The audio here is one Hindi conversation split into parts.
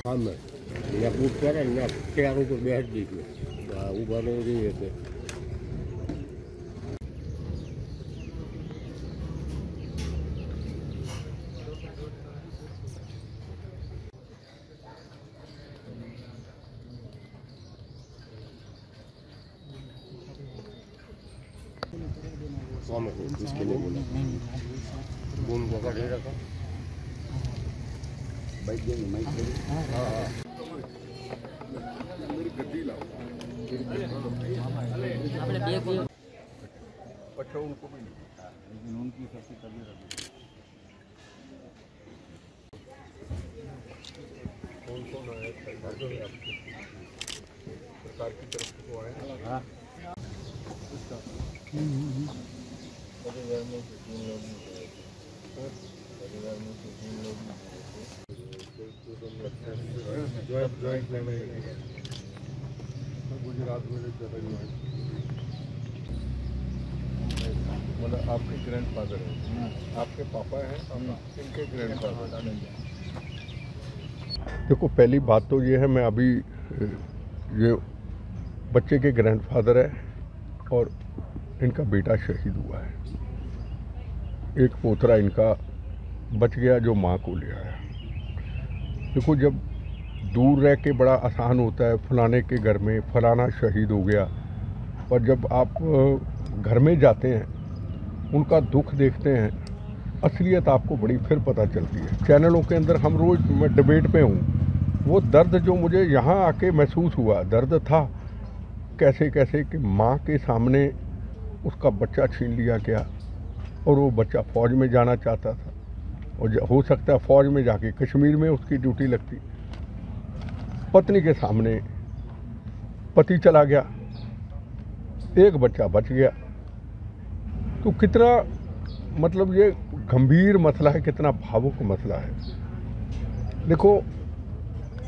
અમે ya putar na kaya ko behad dito. Ba ubano rin ito. Kami इसके लिए बोला बोन को का दे रखा बाइक देंगे माइक देंगे हाँ मेरी गद्दी लाओ अच्छा उनको भी नहीं लेकिन उनकी सबसे तबीयत कौन आया सरकार की तरफ से आए हाँ परिवार में 3 लोग परिवार में 3 लोग जॉइंट फैमिली गुजरात में मतलब आपके ग्रैंडफादर हैं आपके पापा हैं इनके ग्रैंडफादर। देखो पहली बात तो ये है, मैं अभी ये बच्चे के ग्रैंडफादर है और इनका बेटा शहीद हुआ है। एक पोतरा इनका बच गया जो माँ को ले आया। देखो जब दूर रह के बड़ा आसान होता है फलाने के घर में फलाना शहीद हो गया, पर जब आप घर में जाते हैं उनका दुख देखते हैं असलियत आपको बड़ी फिर पता चलती है। चैनलों के अंदर हम रोज़, मैं डिबेट पे हूँ, वो दर्द जो मुझे यहाँ आके महसूस हुआ दर्द था कैसे कैसे कि माँ के सामने उसका बच्चा छीन लिया गया और वो बच्चा फ़ौज में जाना चाहता था और हो सकता है फ़ौज में जाके कश्मीर में उसकी ड्यूटी लगती। पत्नी के सामने पति चला गया, एक बच्चा बच गया। तो कितना मतलब ये गंभीर मसला है, कितना भावुक मसला है। देखो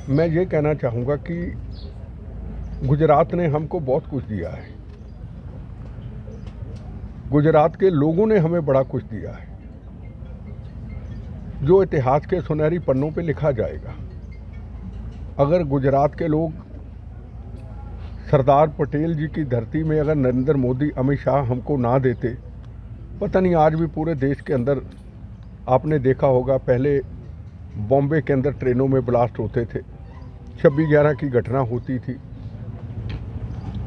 मैं ये कहना चाहूँगा कि गुजरात ने हमको बहुत कुछ दिया है, गुजरात के लोगों ने हमें बड़ा कुछ दिया है जो इतिहास के सुनहरी पन्नों पे लिखा जाएगा। अगर गुजरात के लोग सरदार पटेल जी की धरती में अगर नरेंद्र मोदी अमित शाह हमको ना देते, पता नहीं आज भी पूरे देश के अंदर आपने देखा होगा पहले बॉम्बे के अंदर ट्रेनों में ब्लास्ट होते थे, 26/11 की घटना होती थी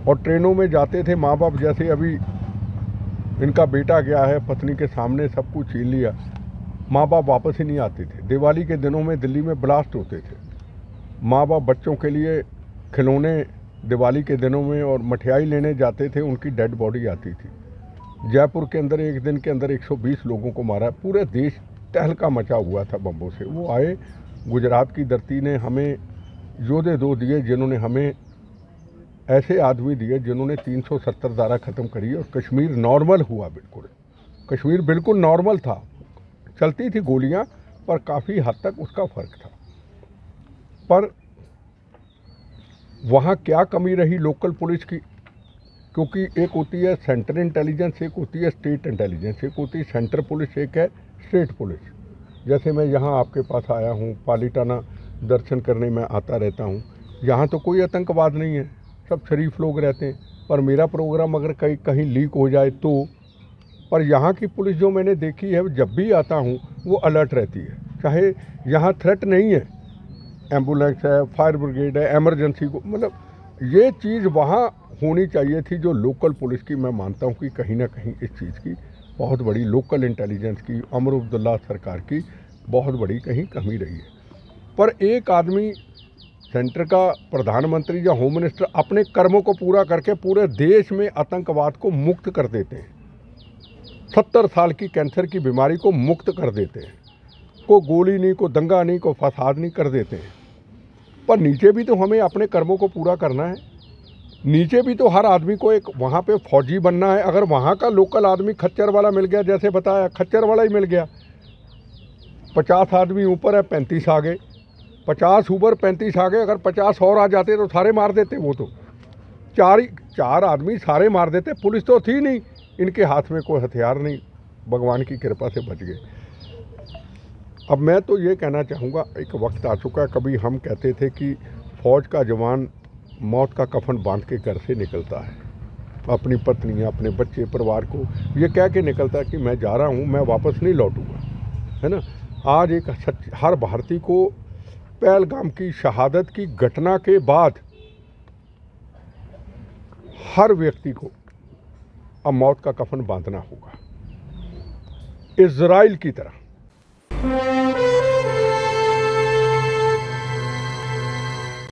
और ट्रेनों में जाते थे माँ बाप, जैसे अभी इनका बेटा गया है पत्नी के सामने सब कुछ छीन लिया, माँ बाप वापस ही नहीं आते थे। दिवाली के दिनों में दिल्ली में ब्लास्ट होते थे, माँ बाप बच्चों के लिए खिलौने दिवाली के दिनों में और मठियाई लेने जाते थे, उनकी डेड बॉडी आती थी। जयपुर के अंदर एक दिन के अंदर 120 लोगों को मारा, पूरे देश तहलका मचा हुआ था बम्बों से। वो आए, गुजरात की धरती ने हमें योद्धे दो दिए जिन्होंने हमें ऐसे आदमी दिए जिन्होंने 370 धारा ख़त्म करी और कश्मीर नॉर्मल हुआ। बिल्कुल कश्मीर बिल्कुल नॉर्मल था, चलती थी गोलियां पर काफ़ी हद तक उसका फ़र्क था। पर वहाँ क्या कमी रही लोकल पुलिस की, क्योंकि एक होती है सेंट्रल इंटेलिजेंस, एक होती है स्टेट इंटेलिजेंस, एक होती है सेंट्रल पुलिस, एक है स्टेट पुलिस। जैसे मैं यहाँ आपके पास आया हूँ, पालीटाना दर्शन करने में आता रहता हूँ, यहाँ तो कोई आतंकवाद नहीं है, सब शरीफ लोग रहते हैं। पर मेरा प्रोग्राम अगर कहीं लीक हो जाए तो, पर यहाँ की पुलिस जो मैंने देखी है जब भी आता हूँ वो अलर्ट रहती है। चाहे यहाँ थ्रेट नहीं है, एम्बुलेंस है, फायर ब्रिगेड है, इमरजेंसी को, मतलब ये चीज़ वहाँ होनी चाहिए थी जो लोकल पुलिस की। मैं मानता हूँ कि कहीं ना कहीं इस चीज़ की बहुत बड़ी लोकल इंटेलिजेंस की, अमर अब्दुल्ला सरकार की बहुत बड़ी कहीं कमी रही है। पर एक आदमी सेंटर का प्रधानमंत्री या होम मिनिस्टर अपने कर्मों को पूरा करके पूरे देश में आतंकवाद को मुक्त कर देते हैं, 70 साल की कैंसर की बीमारी को मुक्त कर देते हैं, को गोली नहीं, को दंगा नहीं, को फसाद नहीं कर देते हैं। पर नीचे भी तो हमें अपने कर्मों को पूरा करना है, नीचे भी तो हर आदमी को एक वहाँ पे फौजी बनना है। अगर वहाँ का लोकल आदमी खच्चर वाला मिल गया, जैसे बताया खच्चर वाला ही मिल गया, 50 आदमी ऊपर है, 35 आ गए, 50 ऊपर 35 आ गए, अगर 50 और आ जाते तो सारे मार देते। वो तो चार आदमी सारे मार देते, पुलिस तो थी नहीं, इनके हाथ में कोई हथियार नहीं, भगवान की कृपा से बच गए। अब मैं तो ये कहना चाहूँगा, एक वक्त आ चुका, कभी हम कहते थे कि फ़ौज का जवान मौत का कफन बांध के घर से निकलता है, अपनी पत्नी, अपने बच्चे, परिवार को ये कह के निकलता है कि मैं जा रहा हूँ, मैं वापस नहीं लौटूंगा, है ना। आज एक हर भारतीय को पहलगाम की शहादत की घटना के बाद हर व्यक्ति को अब मौत का कफन बांधना होगा, इज़राइल की तरह।